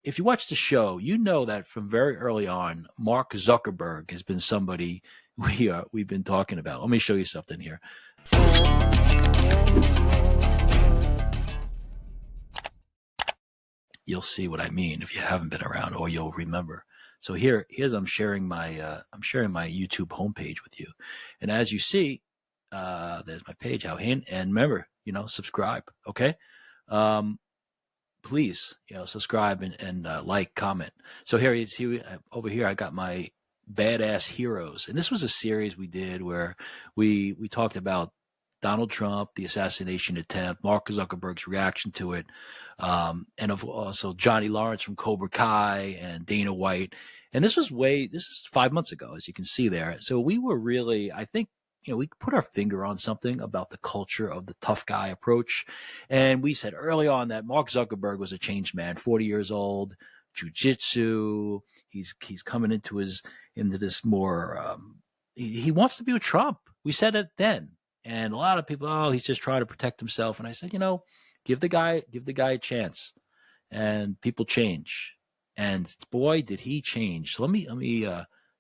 if you watch the show, you know that from very early on, Mark Zuckerberg has been somebody we've been talking about. Let me show you something here. You'll see what I mean if you haven't been around, or you'll remember. So here's I'm sharing my YouTube homepage with you, and as you see, there's my page, HOWIE HAIN, and remember, subscribe. Okay, please, subscribe and like, comment. So over here, I got my badass heroes, and this was a series we did where we talked about Donald Trump, the assassination attempt, Mark Zuckerberg's reaction to it, and also Johnny Lawrence from Cobra Kai and Dana White. And this is 5 months ago, as you can see there. So we were really, I think, we put our finger on something about the culture of the tough guy approach. And we said early on that Mark Zuckerberg was a changed man, 40 years old, jiu-jitsu. He's coming into this more, he wants to be with Trump. We said it then. And a lot of people, he's just trying to protect himself. And I said, give the guy a chance. And people change. And boy, did he change. So let me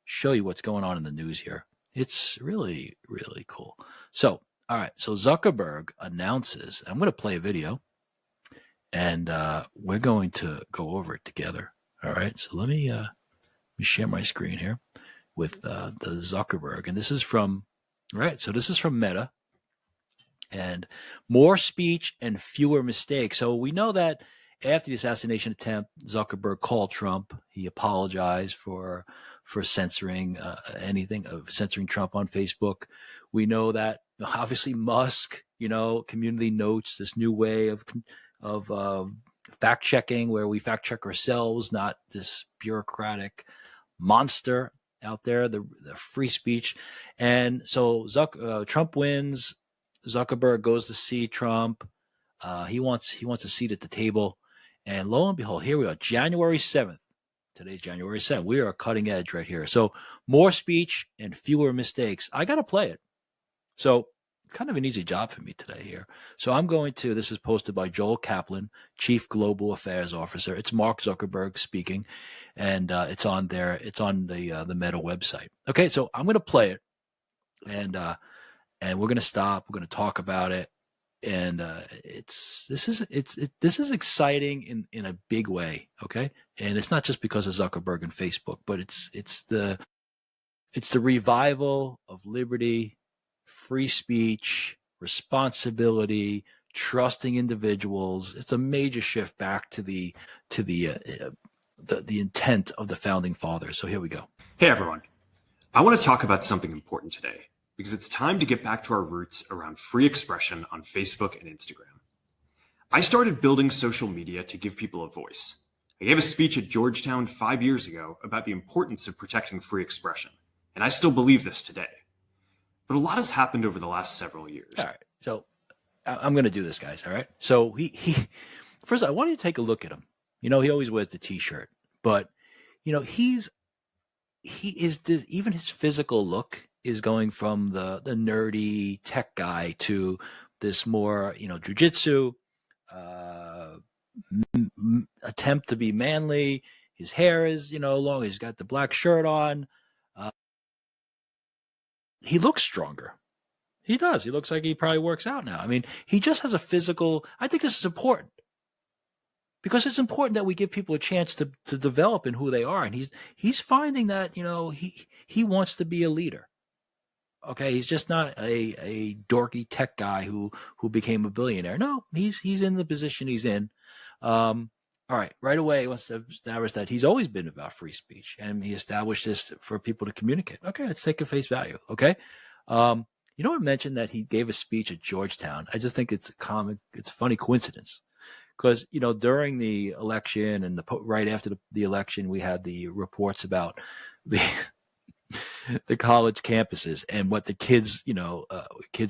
show you what's going on in the news here. It's really, really cool. So, all right. So Zuckerberg announces, I'm going to play a video, and we're going to go over it together. All right. So let me share my screen here with the Zuckerberg. And this is from, right. So this is from Meta, and more speech and fewer mistakes. So we know that after the assassination attempt, Zuckerberg called Trump. He apologized for censoring censoring Trump on Facebook. We know that obviously Musk, community notes, this new way of fact checking, where we fact check ourselves, not this bureaucratic monster out there, the free speech. And so Trump wins. Zuckerberg goes to see Trump. He wants a seat at the table. And lo and behold, here we are, January 7th. Today's January 7th. We are cutting edge right here. So more speech and fewer mistakes. I got to play it. So kind of an easy job for me today here. So this is posted by Joel Kaplan, Chief Global Affairs Officer. It's Mark Zuckerberg speaking, and it's on there. It's on the Meta website. Okay, so I'm going to play it, and we're going to stop. We're going to talk about it. And this is exciting in a big way, okay? And it's not just because of Zuckerberg and Facebook, but it's the revival of liberty, free speech, responsibility, trusting individuals. It's a major shift back to the intent of the founding fathers. So here we go. Hey everyone, I want to talk about something important today, because it's time to get back to our roots around free expression on Facebook and Instagram. I started building social media to give people a voice. I gave a speech at Georgetown 5 years ago about the importance of protecting free expression, and I still believe this today. But a lot has happened over the last several years. All right, so I'm going to do this, guys, all right? So he first, I want you to take a look at him. He always wears the T-shirt, but, even his physical look is going from the nerdy tech guy to this more, jiu-jitsu, attempt to be manly. His hair is, long. He's got the black shirt on. He looks stronger. He does. He looks like he probably works out now. I mean, he just has a physical. I think this is important, because it's important that we give people a chance to develop in who they are. And he's finding that, he wants to be a leader. Okay, he's just not a dorky tech guy who became a billionaire. No, he's in the position he's in. All right, right away he wants to establish that he's always been about free speech, and he established this for people to communicate. Okay, let's take it face value. Okay, I mentioned that he gave a speech at Georgetown. I just think it's a funny coincidence, because during the election and right after the election, we had the reports about the college campuses and what the kids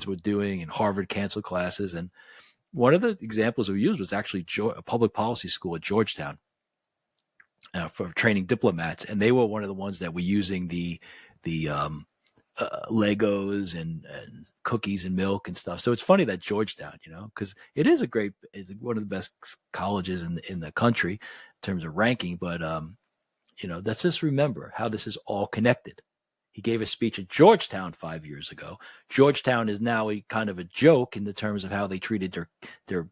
were doing, and Harvard canceled classes. And one of the examples we used was actually a public policy school at Georgetown for training diplomats. And they were one of the ones that were using the Legos and cookies and milk and stuff. So it's funny that Georgetown, because it is it's one of the best colleges in the country. terms of ranking, but let's just remember how this is all connected. He gave a speech at Georgetown 5 years ago. Georgetown is now a kind of a joke in the terms of how they treated their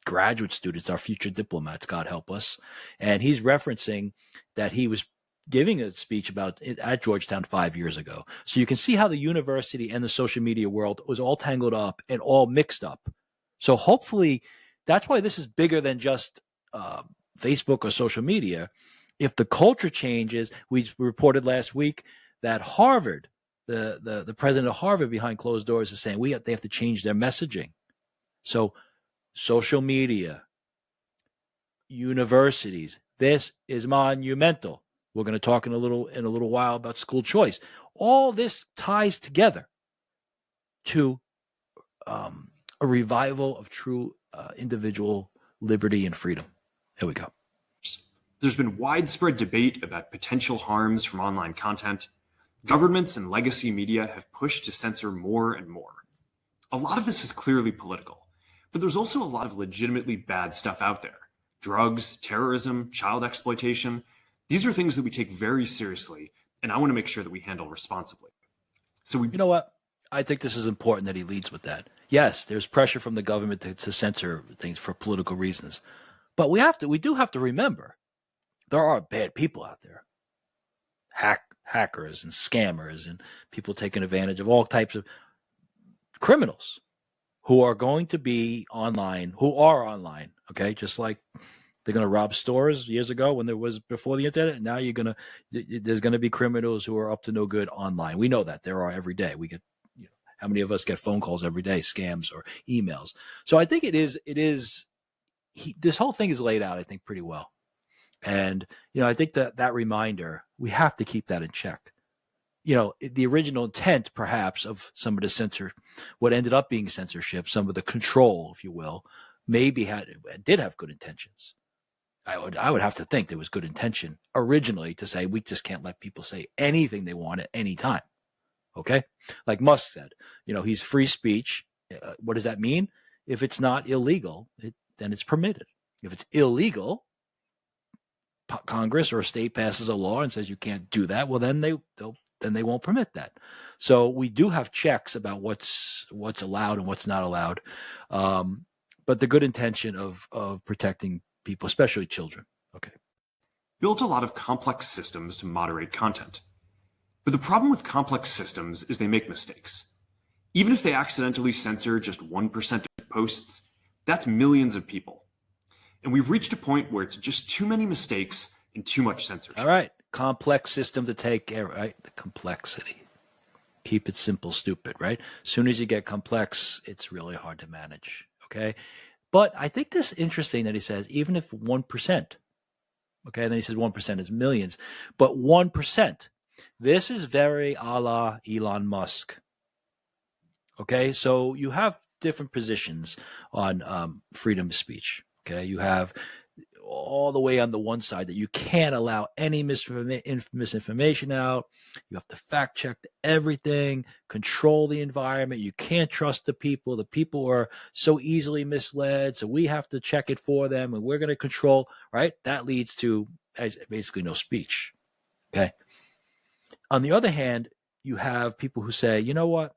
graduate students, our future diplomats, God help us. And he's referencing that he was giving a speech about it at Georgetown 5 years ago. So you can see how the university and the social media world was all tangled up and all mixed up. So hopefully that's why this is bigger than just Facebook or social media. If the culture changes, we reported last week that Harvard, the president of Harvard behind closed doors is saying they have to change their messaging. So social media, universities, this is monumental. We're going to talk in a little while about school choice. All this ties together to a revival of true individual liberty and freedom. Here we go. There's been widespread debate about potential harms from online content. Governments and legacy media have pushed to censor more and more. A lot of this is clearly political, but there's also a lot of legitimately bad stuff out there. Drugs, terrorism, child exploitation. These are things that we take very seriously, and I want to make sure that we handle responsibly. So you know what? I think this is important that he leads with that. Yes, there's pressure from the government to censor things for political reasons, but we do have to remember there are bad people out there. Hackers and scammers and people taking advantage of all types of criminals who are going to be online, okay? Just like they're going to rob stores years ago when there was before the internet. Now there's going to be criminals who are up to no good online. We know that there are every day. We get, how many of us get phone calls every day, scams or emails? So I think this whole thing is laid out, I think, pretty well. And, I think that reminder, we have to keep that in check. The original intent, perhaps, of some of the what ended up being censorship, some of the control, if you will, maybe did have good intentions. I would have to think there was good intention originally to say, we just can't let people say anything they want at any time. Okay? Like Musk said, he's free speech. What does that mean? If it's not illegal, then it's permitted. If it's illegal, Congress or a state passes a law and says you can't do that, well, then they won't permit that. So we do have checks about what's allowed and what's not allowed. But the good intention of protecting people, especially children. Okay. Built a lot of complex systems to moderate content. But the problem with complex systems is they make mistakes. Even if they accidentally censor just 1% of posts, that's millions of people. And we've reached a point where it's just too many mistakes and too much censorship. All right. Complex system to take care of, right? The complexity. Keep it simple, stupid, right? As soon as you get complex, it's really hard to manage. Okay. But I think this is interesting that he says, even if 1%, okay, and then he says 1% is millions, but 1%, this is very a la Elon Musk. Okay. So you have different positions on freedom of speech. Okay, you have all the way on the one side that you can't allow any misinformation out. You have to fact check everything, control the environment. You can't trust the people. The people are so easily misled, so we have to check it for them, and we're going to control, right? That leads to basically no speech. Okay. On the other hand, you have people who say, you know what?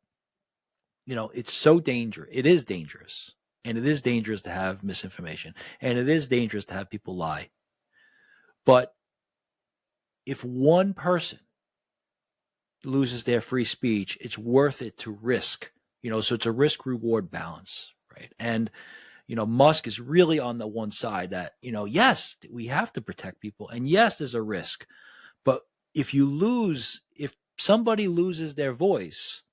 It's so dangerous. It is dangerous. And it is dangerous to have misinformation. And it is dangerous to have people lie. But if one person loses their free speech, it's worth it to risk. So it's a risk-reward balance, right? And, Musk is really on the one side that, yes, we have to protect people. And yes, there's a risk. But if somebody loses their voice,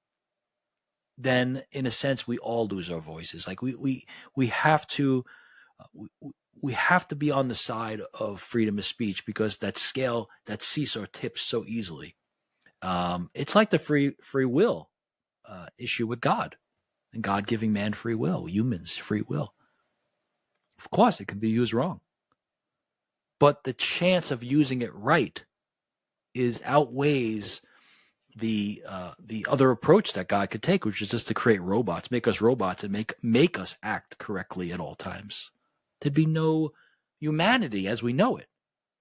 then in a sense we all lose our voices. Like we have to be on the side of freedom of speech, because that seesaw tips so easily. It's like the free will issue with God, and God giving man free will, humans free will. Of course, it can be used wrong, but the chance of using it right outweighs the other approach that God could take, which is just to create robots, make us robots, and make us act correctly at all times. There'd be no humanity as we know it.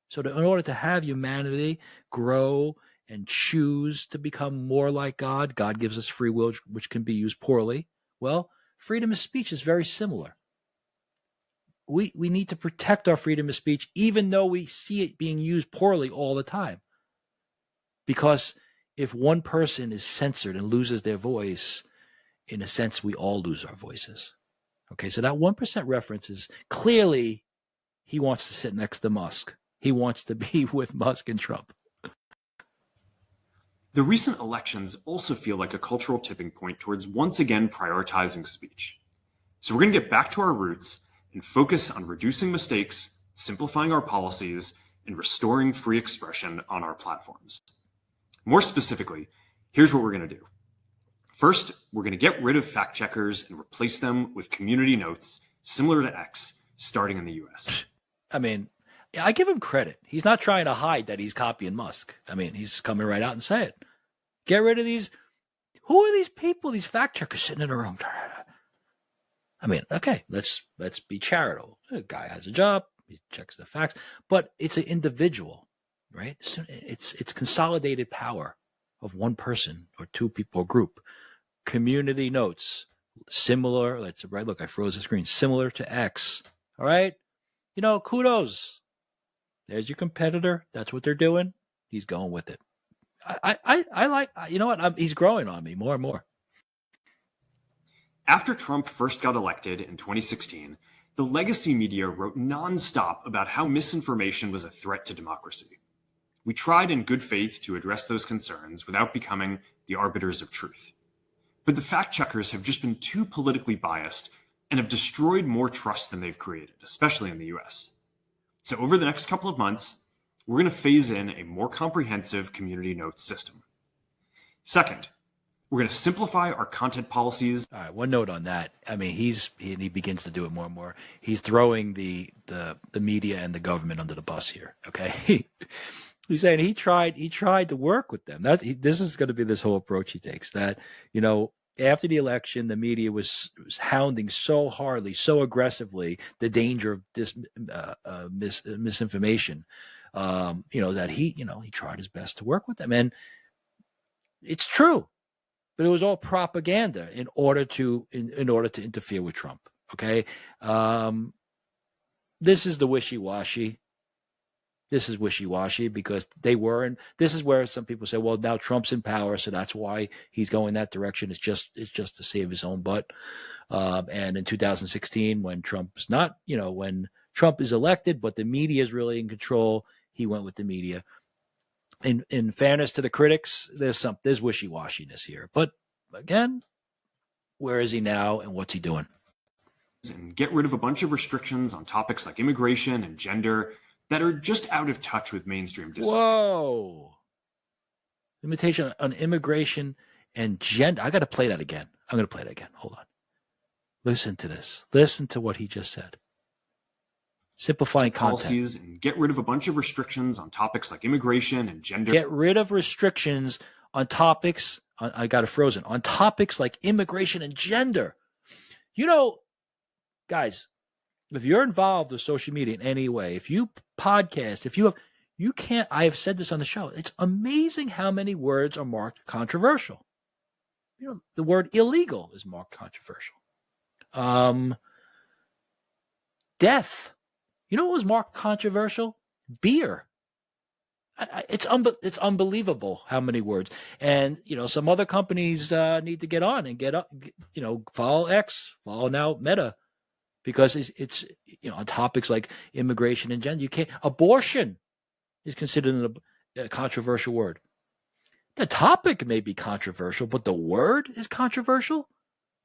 So in order to have humanity grow and choose to become more like God, God gives us free will, which can be used poorly. Well, freedom of speech is very similar. We need to protect our freedom of speech, even though we see it being used poorly all the time. Because if one person is censored and loses their voice, in a sense, we all lose our voices. Okay, so that 1% reference is clearly he wants to sit next to Musk. He wants to be with Musk and Trump. The recent elections also feel like a cultural tipping point towards once again prioritizing speech. So we're going to get back to our roots and focus on reducing mistakes, simplifying our policies, and restoring free expression on our platforms. More specifically, here's what we're going to do. First, we're going to get rid of fact checkers and replace them with community notes similar to X, starting in the US. I mean, I give him credit. He's not trying to hide that he's copying Musk. I mean, he's coming right out and saying it. Get rid of these. Who are these people, these fact checkers sitting in a room? I mean, okay, let's be charitable. The guy has a job. He checks the facts. But it's an individual, right? It's consolidated power of one person or two people or group. Community notes, similar. Right. Look, I froze the screen. Similar to X. All right. You know, kudos. There's your competitor. That's what they're doing. He's going with it. I like, you know what? He's growing on me more and more. After Trump first got elected in 2016, the legacy media wrote nonstop about how misinformation was a threat to democracy. We tried in good faith to address those concerns without becoming the arbiters of truth. But the fact checkers have just been too politically biased and have destroyed more trust than they've created, especially in the US. So over the next couple of months, we're going to phase in a more comprehensive community notes system. Second, we're going to simplify our content policies. All right, one note on that. I mean, he begins to do it more and more. He's throwing the media and the government under the bus here. Okay, he's saying he tried to work with them. This is going to be this whole approach he takes. That, you know, after the election, the media was hounding so hardly, so aggressively, the danger of misinformation. You know, that he tried his best to work with them, and it's true. But it was all propaganda in order to interfere with Trump. Okay, this is the wishy-washy. This is wishy-washy because they were, and this is where some people say, well, now Trump's in power, so that's why he's going that direction. It's just to save his own butt. And in 2016, when Trump's not, when Trump is elected, but the media is really in control, he went with the media. In fairness to the critics, there's wishy-washiness here. But again, where is he now and what's he doing? And get rid of a bunch of restrictions on topics like immigration and gender that are just out of touch with mainstream discourse. Whoa. Limitation on immigration and gender. I got to play that again. I'm going to play it again. Hold on. Listen to this. Listen to what he just said. Simplifying policies content. And get rid of a bunch of restrictions on topics like immigration and gender. Get rid of restrictions on topics. I got it frozen. On topics like immigration and gender. You know, guys, if you're involved with social media in any way, if you podcast, you can't, I have said this on the show, it's amazing how many words are marked controversial. You know, the word illegal is marked controversial. Death. You know what was marked controversial? Beer. It's unbelievable how many words. And, some other companies need to get on and get up, follow X, follow now Meta, because it's on topics like immigration and gender. You can't, abortion is considered a controversial word. The topic may be controversial, but the word is controversial.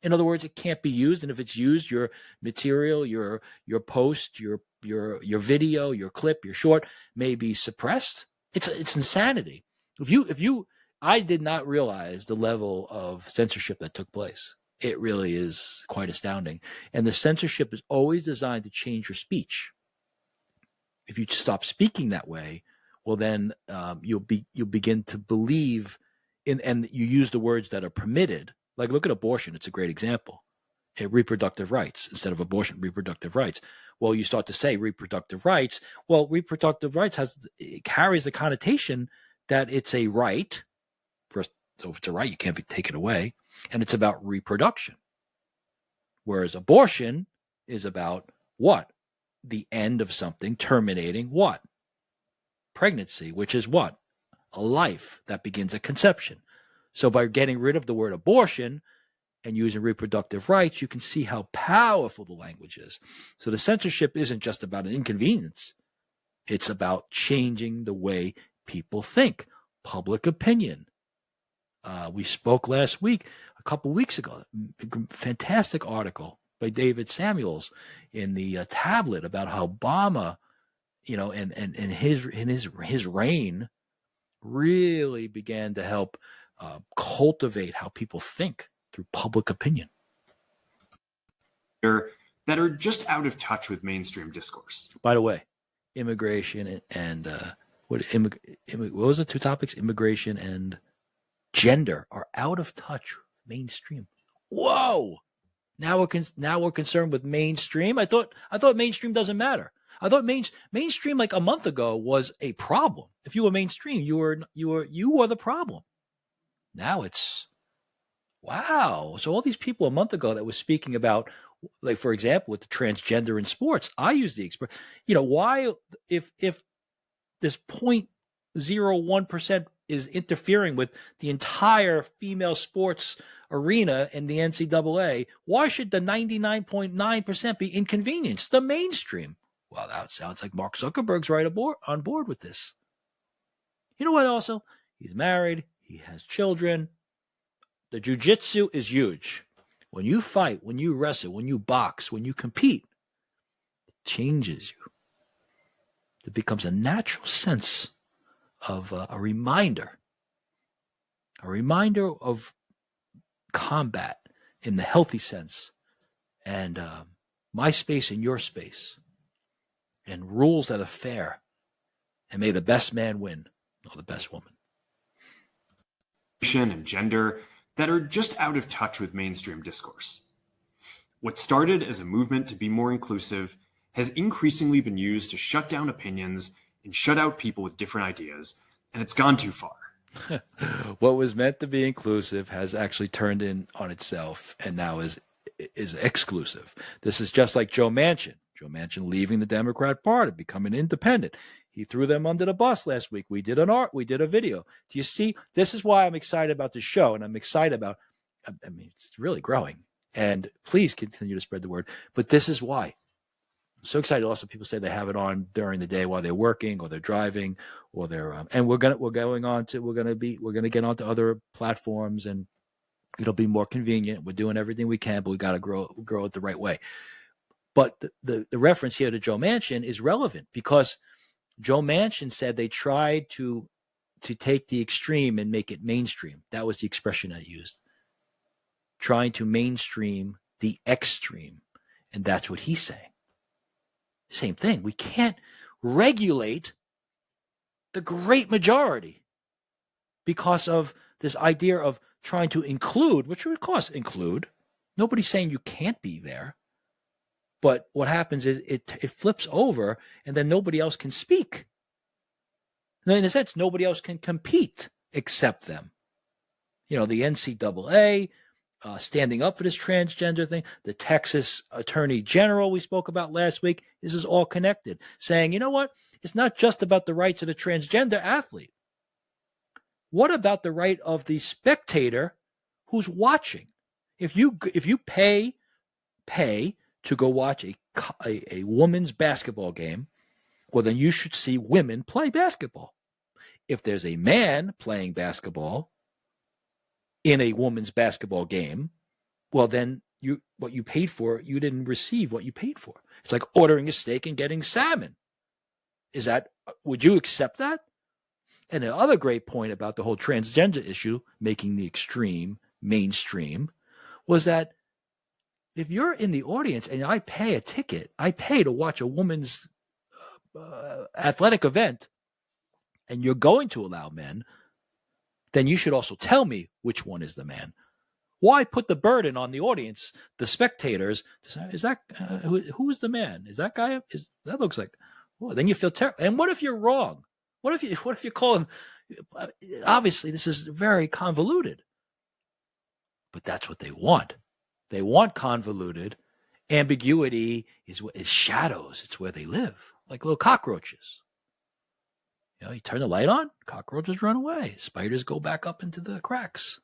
In other words, it can't be used. And if it's used, your material, your post, your video, your clip, your short may be suppressed. It's insanity. I did not realize the level of censorship that took place. It really is quite astounding. And the censorship is always designed to change your speech. If you stop speaking that way, well, then you'll begin to believe in, and you use the words that are permitted. Like, look at abortion. It's a great example. reproductive rights instead of abortion, reproductive rights. Well, you start to say reproductive rights. Well, reproductive rights it carries the connotation that it's a right. So if it's a right, you can't take it away. And it's about reproduction. Whereas abortion is about what? The end of something, terminating what? Pregnancy, which is what? A life that begins at conception. So by getting rid of the word abortion and using reproductive rights, you can see how powerful the language is. So the censorship isn't just about an inconvenience. It's about changing the way people think, public opinion. We spoke last week, a couple weeks ago, a fantastic article by David Samuels in the Tablet about how Obama, and his reign really began to help cultivate how people think through public opinion. That are just out of touch with mainstream discourse. By the way, immigration and what was the two topics? Immigration and gender are out of touch with mainstream. Whoa! Now we're concerned with mainstream. I thought mainstream doesn't matter. I thought mainstream like a month ago was a problem. If you were mainstream, you were the problem. Now it's wow. So all these people a month ago that was speaking about, like for example, with the transgender in sports, I use the expression. Why if this 0.01% is interfering with the entire female sports arena in the NCAA, why should the 99.9% be inconvenienced? The mainstream. Well, that sounds like Mark Zuckerberg's right on board with this. You know what also? He's married. He has children. The jiu-jitsu is huge. When you fight, when you wrestle, when you box, when you compete, it changes you. It becomes a natural sense of a reminder of combat in the healthy sense, and my space and your space, and rules that are fair, and may the best man win, or the best woman. And gender that are just out of touch with mainstream discourse. What started as a movement to be more inclusive has increasingly been used to shut down opinions and shut out people with different ideas, and it's gone too far. What was meant to be inclusive has actually turned in on itself and now is exclusive. This is just like Joe Manchin. Joe Manchin leaving the Democrat Party, becoming independent. He threw them under the bus last week. We did a video. Do you see? This is why I'm excited about the show, and I'm excited about, it's really growing. And please continue to spread the word. But this is why. I'm so excited. Also, people say they have it on during the day while they're working or they're driving or they're, and we're going to get onto other platforms, and it'll be more convenient. We're doing everything we can, but we got to grow it the right way. But the reference here to Joe Manchin is relevant because Joe Manchin said they tried to take the extreme and make it mainstream. That was the expression I used. Trying to mainstream the extreme. And that's what he's saying. Same thing. We can't regulate the great majority because of this idea of trying to include, which would of course include. Nobody's saying you can't be there. But what happens is it flips over, and then nobody else can speak. Now, in a sense, nobody else can compete except them. The NCAA standing up for this transgender thing, the Texas Attorney General we spoke about last week, this is all connected, saying, you know what? It's not just about the rights of the transgender athlete. What about the right of the spectator who's watching? If you pay to go watch a women's basketball game, well, then you should see women play basketball. If there's a man playing basketball in a women's basketball game, well, then what you paid for, you didn't receive what you paid for. It's like ordering a steak and getting salmon. Would you accept that? And the other great point about the whole transgender issue, making the extreme mainstream, was that if you're in the audience and I pay a ticket, I pay to watch a woman's athletic event, and you're going to allow men, then you should also tell me which one is the man. Why put the burden on the audience, the spectators? Is that who's the man? Is that guy? That looks like? Well, then you feel terrible. And what if you're wrong? What if you call him? Obviously, this is very convoluted, but that's what they want. They want convoluted. Ambiguity is shadows. It's where they live, like little cockroaches. You turn the light on, cockroaches run away. Spiders go back up into the cracks.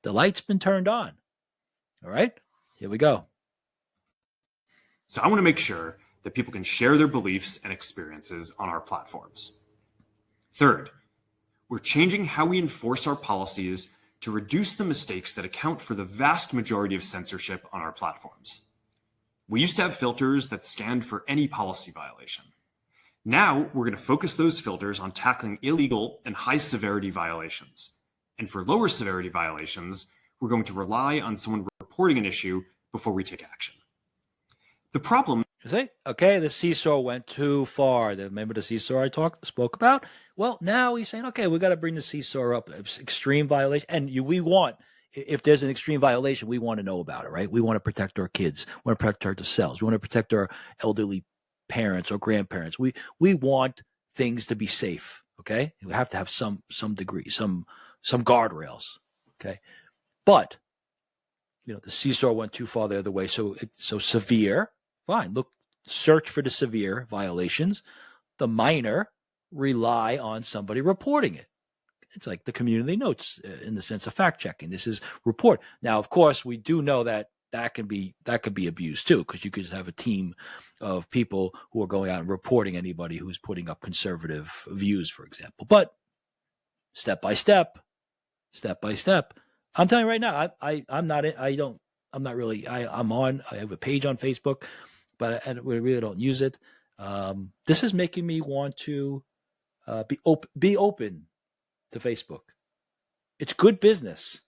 The light's been turned on. All right, here we go. So I want to make sure that people can share their beliefs and experiences on our platforms. Third, we're changing how we enforce our policies to reduce the mistakes that account for the vast majority of censorship on our platforms. We used to have filters that scanned for any policy violation. Now we're going to focus those filters on tackling illegal and high severity violations. And for lower severity violations, we're going to rely on someone reporting an issue before we take action. The problem okay, the seesaw went too far. Remember the seesaw I spoke about? Well, now he's saying, okay, we got to bring the seesaw up. Extreme violation. And we want, if there's an extreme violation, we want to know about it, right? We want to protect our kids. We want to protect ourselves. We want to protect our elderly parents or grandparents. We want things to be safe, okay? We have to have some degree, some guardrails, okay? But, the seesaw went too far the other way. So severe, fine. Look, search for the severe violations. The minor, rely on somebody reporting it. It's like the community notes in the sense of fact checking. This is report. Now, of course, we do know that could be abused too, because you could have a team of people who are going out and reporting anybody who's putting up conservative views, for example. But step by step. I'm telling you right now, I have a page on Facebook, but we really don't use it. This is making me want to be open to Facebook. It's good business.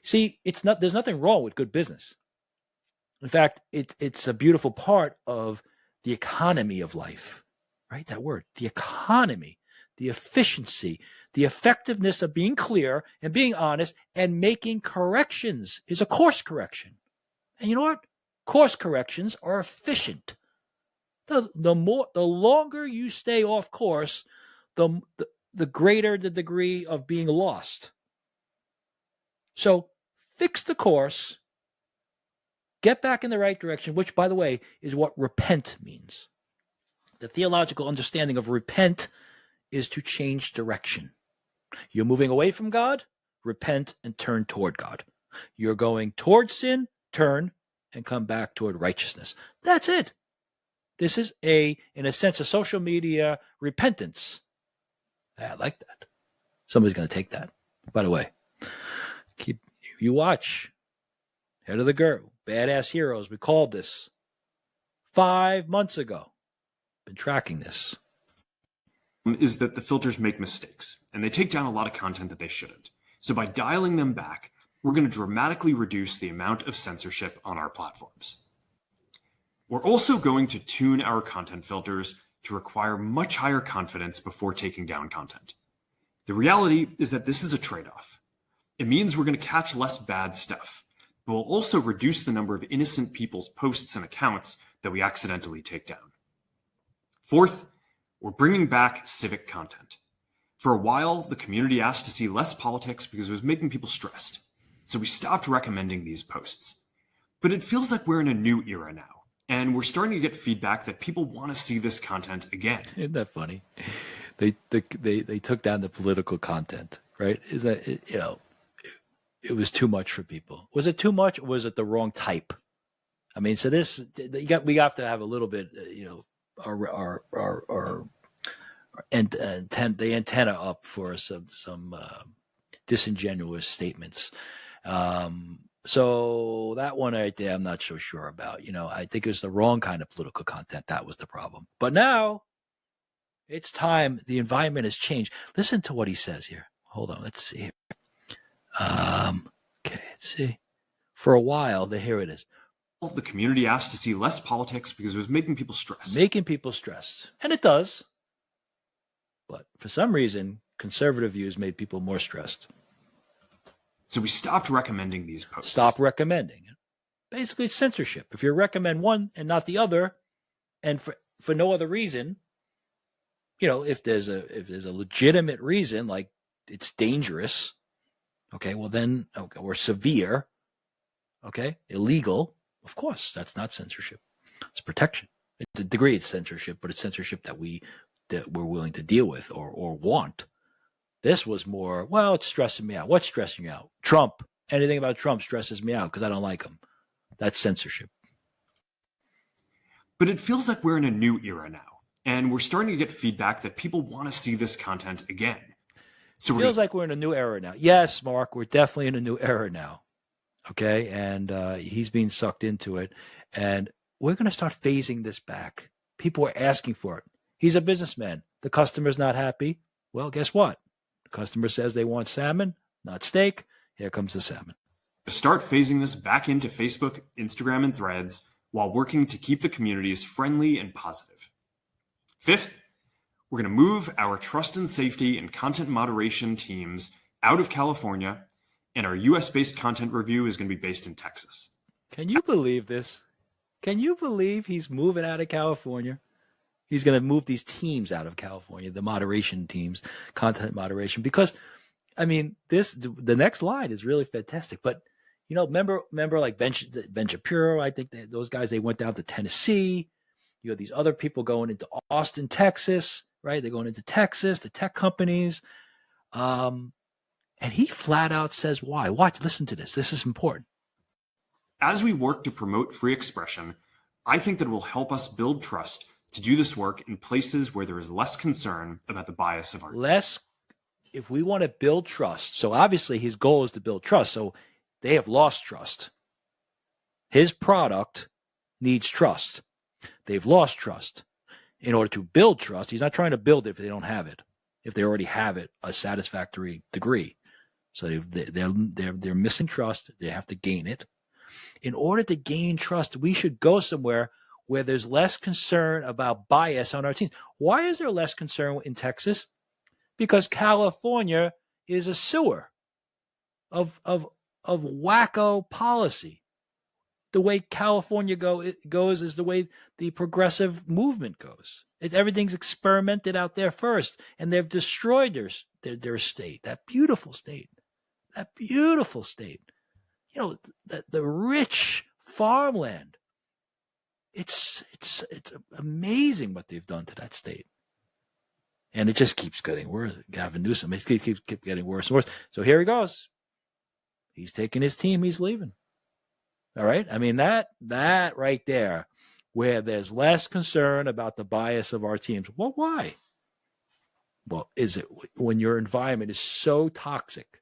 See, there's nothing wrong with good business. In fact, it's a beautiful part of the economy of life, right? That word, the economy, the efficiency, the effectiveness of being clear and being honest and making corrections is a course correction. And you know what? Course corrections are efficient. The longer you stay off course, the greater the degree of being lost. So fix the course, get back in the right direction, which, by the way, is what repent means. The theological understanding of repent is to change direction. You're moving away from God, repent and turn toward God. You're going toward sin, turn and come back toward righteousness. That's it. This is in a sense, a social media repentance. I like that. Somebody's going to take that. By the way, you watch Head of the Girl, Badass Heroes. We called this 5 months ago. Been tracking this. Is that the filters make mistakes and they take down a lot of content that they shouldn't. So by dialing them back, we're going to dramatically reduce the amount of censorship on our platforms. We're also going to tune our content filters to require much higher confidence before taking down content. The reality is that this is a trade-off. It means we're going to catch less bad stuff, but we'll also reduce the number of innocent people's posts and accounts that we accidentally take down. Fourth, we're bringing back civic content. For a while, the community asked to see less politics because it was making people stressed. So we stopped recommending these posts. But it feels like we're in a new era now, and we're starting to get feedback that people want to see this content again. Isn't that funny? They took down the political content, right? Is that it was too much for people? Was it too much, or was it the wrong type? I mean, so we have to have a little bit, our the antenna up for some disingenuous statements. So that one right there, I'm not so sure about. I think it was the wrong kind of political content. That was the problem. But now it's time. The environment has changed. Listen to what he says here. Hold on. Let's see here. Okay, let's see. For a while, here it is. The community asked to see less politics because it was making people stressed. And it does. But for some reason, conservative views made people more stressed. So we stopped recommending these posts. Stop recommending. Basically, it's censorship. If you recommend one and not the other, and for no other reason, if there's a legitimate reason, like it's dangerous, okay, well then, okay, or severe, okay, illegal, of course, that's not censorship. It's protection. It's a degree of censorship, but it's censorship that we're willing to deal with or want. This was more, well, it's stressing me out. What's stressing you out? Trump. Anything about Trump stresses me out because I don't like him. That's censorship. But it feels like we're in a new era now, and we're starting to get feedback that people want to see this content again. So it feels like we're in a new era now. Yes, Mark, we're definitely in a new era now. Okay, and he's being sucked into it, and we're going to start phasing this back. People are asking for it. He's a businessman. The customer's not happy. Well, guess what? The customer says they want salmon, not steak. Here comes the salmon. Start phasing this back into Facebook, Instagram, and Threads while working to keep the communities friendly and positive. Fifth, we're going to move our trust and safety and content moderation teams out of California, and our US-based content review is going to be based in Texas. Can you believe this? Can you believe he's moving out of California? He's going to move these teams out of California, the moderation teams, content moderation, because, I mean, the next line is really fantastic. But, remember like Ben Shapiro, I think those guys, they went down to Tennessee. You have these other people going into Austin, Texas, right? They're going into Texas, the tech companies. And he flat out says why. Listen to this. This is important. As we work to promote free expression, I think that it will help us build trust to do this work in places where there is less concern about the bias of our if we want to build trust. So obviously his goal is to build trust. So they have lost trust. His product needs trust. They've lost trust. In order to build trust, he's not trying to build it if they don't have it, if they already have it, a satisfactory degree. So they're missing trust. They have to gain it. In order to gain trust, we should go somewhere where there's less concern about bias on our teams. Why is there less concern in Texas? Because California is a sewer of wacko policy. The way California goes is the way the progressive movement goes. Everything's experimented out there first, and they've destroyed their state, that beautiful state. The rich farmland. It's amazing what they've done to that state. And it just keeps getting worse. Gavin Newsom, it keeps getting worse and worse. So here he goes. He's taking his team. He's leaving. All right. I mean, that right there, where there's less concern about the bias of our teams. Well, why? Well, is it when your environment is so toxic?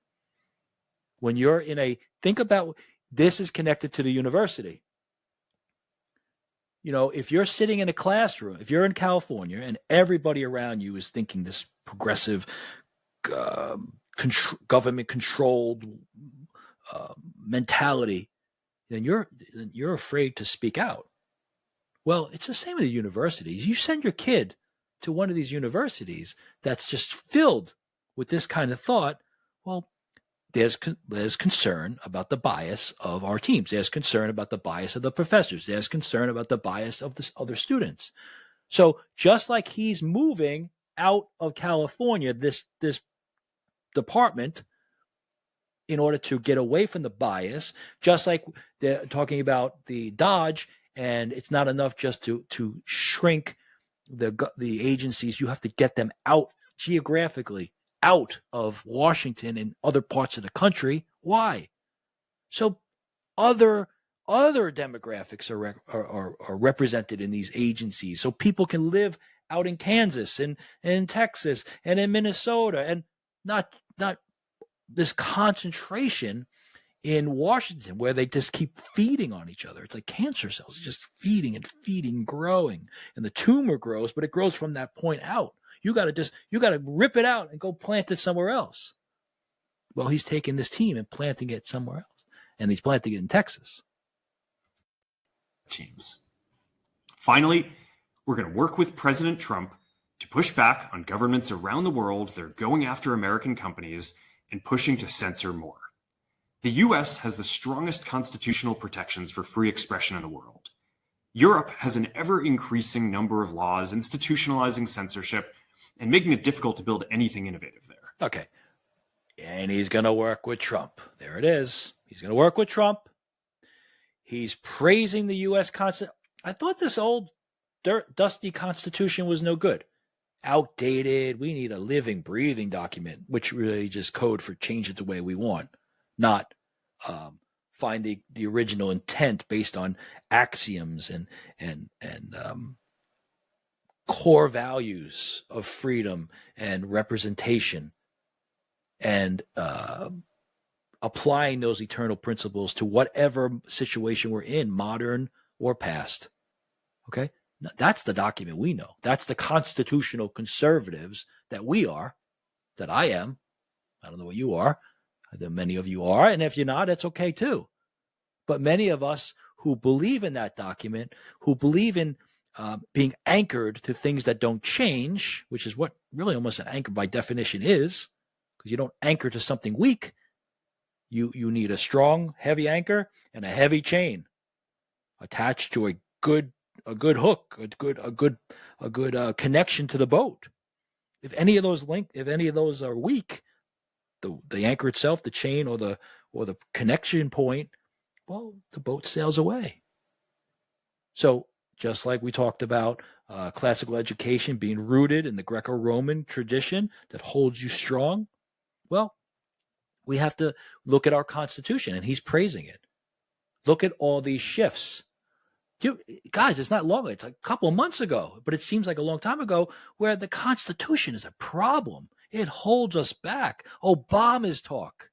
When you're think about, this is connected to the university. If you're sitting in a classroom, if you're in California and everybody around you is thinking this progressive, government-controlled mentality, then you're afraid to speak out. Well, it's the same with the universities. You send your kid to one of these universities that's just filled with this kind of thought. Well, there's concern about the bias of our teams. There's concern about the bias of the professors. There's concern about the bias of the other students. So just like he's moving out of California, this department, in order to get away from the bias, just like they're talking about the Dodge, and it's not enough just to shrink the agencies. You have to get them out geographically, out of Washington and other parts of the country. Why? So other demographics are represented in these agencies, so people can live out in Kansas and in Texas and in Minnesota, and not this concentration in Washington where they just keep feeding on each other. It's like cancer cells, just feeding and feeding, growing, and the tumor grows, but it grows from that point out. You got to rip it out and go plant it somewhere else. Well, he's taking this team and planting it somewhere else, and he's planting it in Texas. Teams. Finally, we're going to work with President Trump to push back on governments around the world that are going after American companies and pushing to censor more. The US has the strongest constitutional protections for free expression in the world. Europe has an ever-increasing number of laws institutionalizing censorship and making it difficult to build anything innovative there. Okay. And he's going to work with Trump. There it is. He's going to work with Trump. He's praising the U.S. Constitution. I thought this old dusty Constitution was no good. Outdated. We need a living, breathing document, which really just code for change it the way we want, not find the original intent based on axioms and core values of freedom and representation, and applying those eternal principles to whatever situation we're in, modern or past. Okay? That's the document we know. That's the constitutional conservatives that we are, that I am. I don't know what you are. That many of you are. And if you're not, it's okay too. But many of us who believe in that document, who believe in being anchored to things that don't change, which is what really almost an anchor by definition is, because you don't anchor to something weak. You need a strong, heavy anchor and a heavy chain attached to a good hook, a good connection to the boat. If any of those are weak, the anchor itself, the chain, or the connection point, well, the boat sails away. So just like we talked about classical education being rooted in the Greco-Roman tradition that holds you strong, well, we have to look at our Constitution, and he's praising it. Look at all these shifts. Guys, it's not long. It's a couple of months ago, but it seems like a long time ago, where the Constitution is a problem. It holds us back. Obama's talk,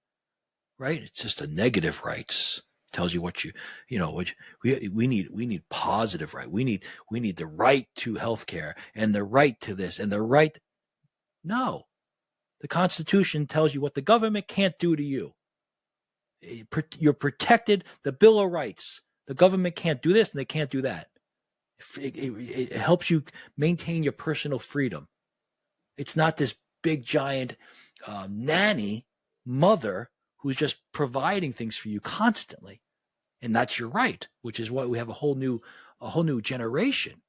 right? It's just a negative rights. Tells you what we need positive right. We need the right to healthcare and the right to this and the right. No, the Constitution tells you what the government can't do to you. You're protected. The Bill of Rights. The government can't do this and they can't do that. It helps you maintain your personal freedom. It's not this big giant nanny mother who's just providing things for you constantly. And that's your right, which is why we have a whole new generation,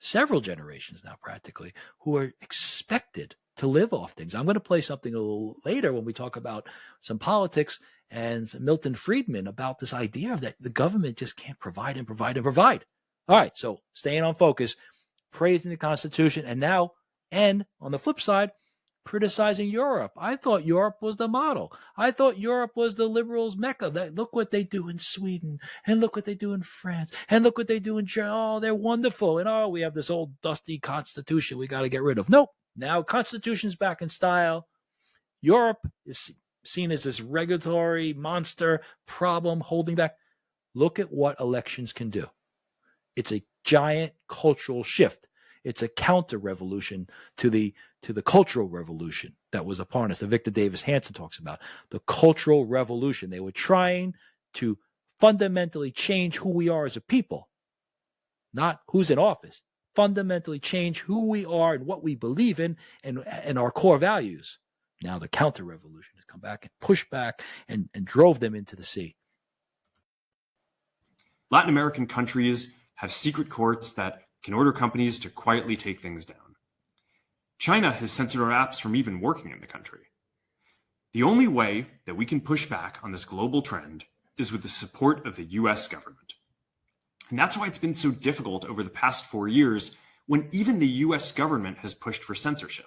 several generations now practically, who are expected to live off things. I'm going to play something a little later when we talk about some politics and Milton Friedman about this idea of that the government just can't provide and provide and provide. All right, so staying on focus, praising the Constitution, and on the flip side, criticizing Europe. I thought Europe was the model. I thought Europe was the liberals' mecca. Look what they do in Sweden, and look what they do in France, and look what they do in Germany. Oh, they're wonderful. And we have this old dusty Constitution we got to get rid of. Nope. Now Constitution's back in style. Europe is seen as this regulatory monster problem holding back. Look at what elections can do. It's a giant cultural shift. It's a counter-revolution to the cultural revolution that was upon us, that Victor Davis Hanson talks about. The cultural revolution. They were trying to fundamentally change who we are as a people, not who's in office. Fundamentally change who we are and what we believe in and our core values. Now the counter-revolution has come back and pushed back and drove them into the sea. Latin American countries have secret courts that can order companies to quietly take things down. China has censored our apps from even working in the country. The only way that we can push back on this global trend is with the support of the US government. And that's why it's been so difficult over the past 4 years when even the US government has pushed for censorship.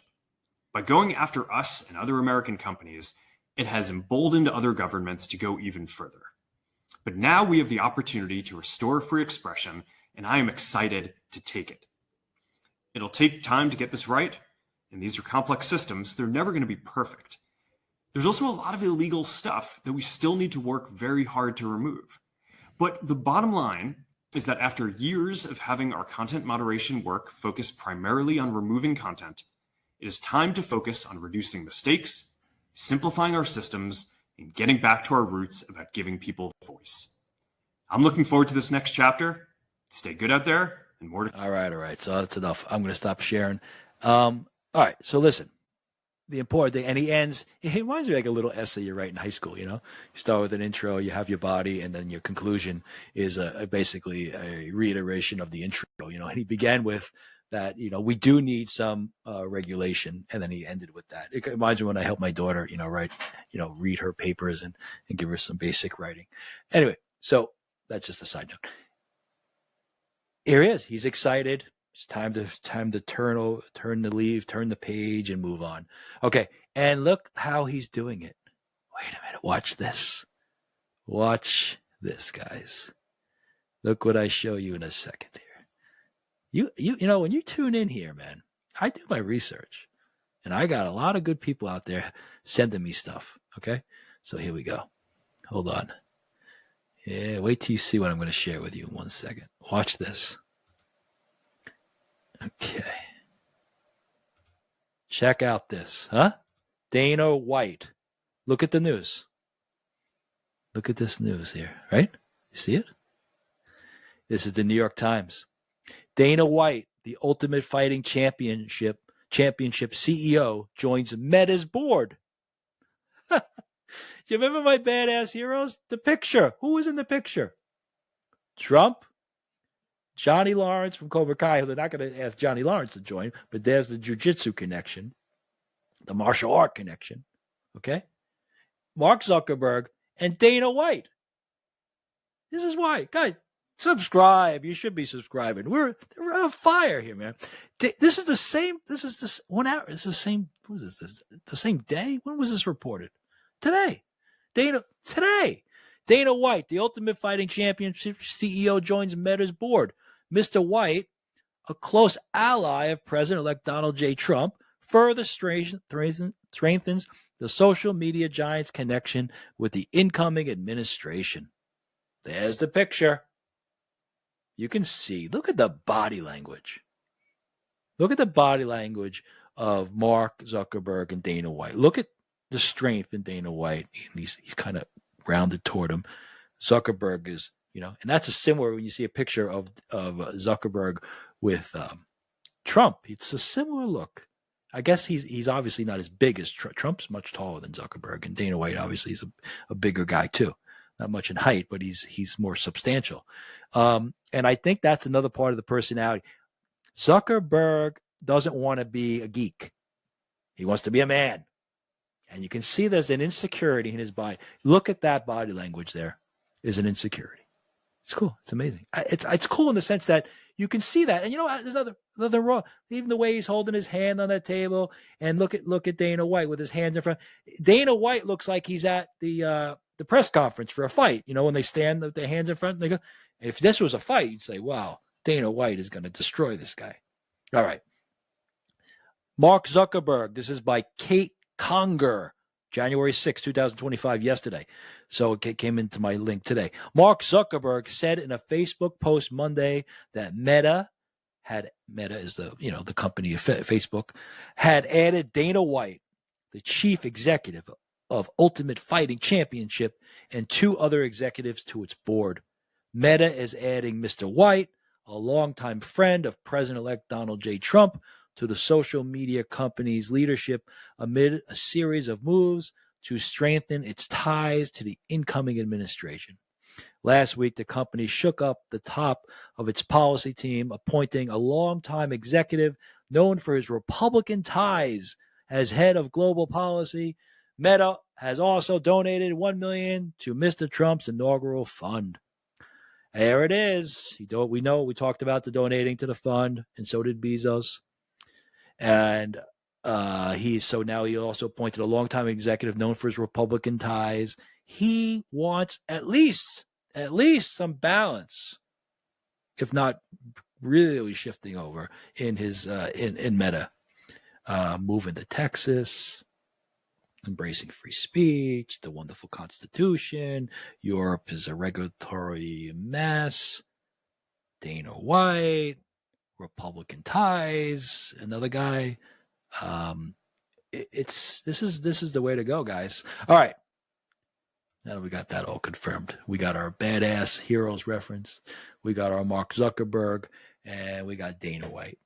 By going after us and other American companies, it has emboldened other governments to go even further. But now we have the opportunity to restore free expression, and I am excited to take it. It'll take time to get this right, and these are complex systems. They're never going to be perfect. There's also a lot of illegal stuff that we still need to work very hard to remove. But the bottom line is that after years of having our content moderation work focus primarily on removing content, it is time to focus on reducing mistakes, simplifying our systems, and getting back to our roots about giving people a voice. I'm looking forward to this next chapter. Stay good out there, and more to... All right. So that's enough. I'm going to stop sharing. All right. So listen, the important thing, and he ends, it reminds me like a little essay you write in high school, you start with an intro, you have your body, and then your conclusion is basically a reiteration of the intro, and he began with that, we do need some regulation, and then he ended with that. It reminds me when I help my daughter, write, read her papers and give her some basic writing. Anyway, so that's just a side note. Here he is. He's excited. It's time to turn the leaf, turn the page, and move on. Okay, and look how he's doing it. Wait a minute. Watch this. Watch this, guys. Look what I show you in a second here. You when you tune in here, man, I do my research, and I got a lot of good people out there sending me stuff. Okay, so here we go. Hold on. Yeah, wait till you see what I'm going to share with you in 1 second. Watch this. Okay. Check out this, huh? Dana White. Look at the news. Look at this news here, right? You see it? This is the New York Times. Dana White, the Ultimate Fighting Championship CEO, joins Meta's board. You remember my badass heroes? The picture. Who was in the picture? Trump, Johnny Lawrence from Cobra Kai. They're not going to ask Johnny Lawrence to join, but there's the jiu-jitsu connection, the martial art connection. Okay? Mark Zuckerberg and Dana White. This is why. Guys, subscribe. You should be subscribing. We're on fire here, man. This is the same. This is this 1 hour. It's the same. What is this? The same day? When was this reported? Today. Dana White, the Ultimate Fighting Championship CEO, joins Meta's board. Mr. White, a close ally of President-elect Donald J. Trump, further strengthens the social media giant's connection with the incoming administration. There's the picture. You can see. Look at the body language. Look at the body language of Mark Zuckerberg and Dana White. Look at the strength in Dana White. He's kind of rounded toward him. Zuckerberg is, and that's a similar when you see a picture of Zuckerberg with Trump. It's a similar look. I guess he's obviously not as big as Trump's much taller than Zuckerberg, and Dana White obviously is a bigger guy too. Not much in height, but he's more substantial. And I think that's another part of the personality. Zuckerberg doesn't want to be a geek. He wants to be a man. And you can see there's an insecurity in his body. Look at that body language there. Is an insecurity. It's cool. It's amazing. It's cool in the sense that you can see that. And you know what? There's nothing wrong. Even the way he's holding his hand on that table. And look at Dana White with his hands in front. Dana White looks like he's at the press conference for a fight. When they stand with their hands in front. They go, if this was a fight, you'd say, wow, Dana White is going to destroy this guy. All right. Mark Zuckerberg. This is by Kate Conger, January 6, 2025, yesterday. So it came into my link today. Mark Zuckerberg said in a Facebook post Monday that Meta is the company of Facebook, had added Dana White, the chief executive of Ultimate Fighting Championship, and 2 other executives to its board. Meta is adding Mr. White, a longtime friend of President-elect Donald J. Trump, to the social media company's leadership amid a series of moves to strengthen its ties to the incoming administration. Last week, the company shook up the top of its policy team, appointing a longtime executive known for his Republican ties as head of global policy. Meta has also donated $1 million to Mr. Trump's inaugural fund. There it is. We know we talked about the donating to the fund, and so did Bezos. And now he also appointed a longtime executive known for his Republican ties. He wants at least some balance, if not really shifting over in his in Meta, moving to Texas, embracing free speech, the wonderful Constitution. Europe is a regulatory mess. Dana White, Republican ties, another guy. This is the way to go, guys. All right. Now that we got that all confirmed, we got our badass heroes reference, we got our Mark Zuckerberg, and we got Dana White.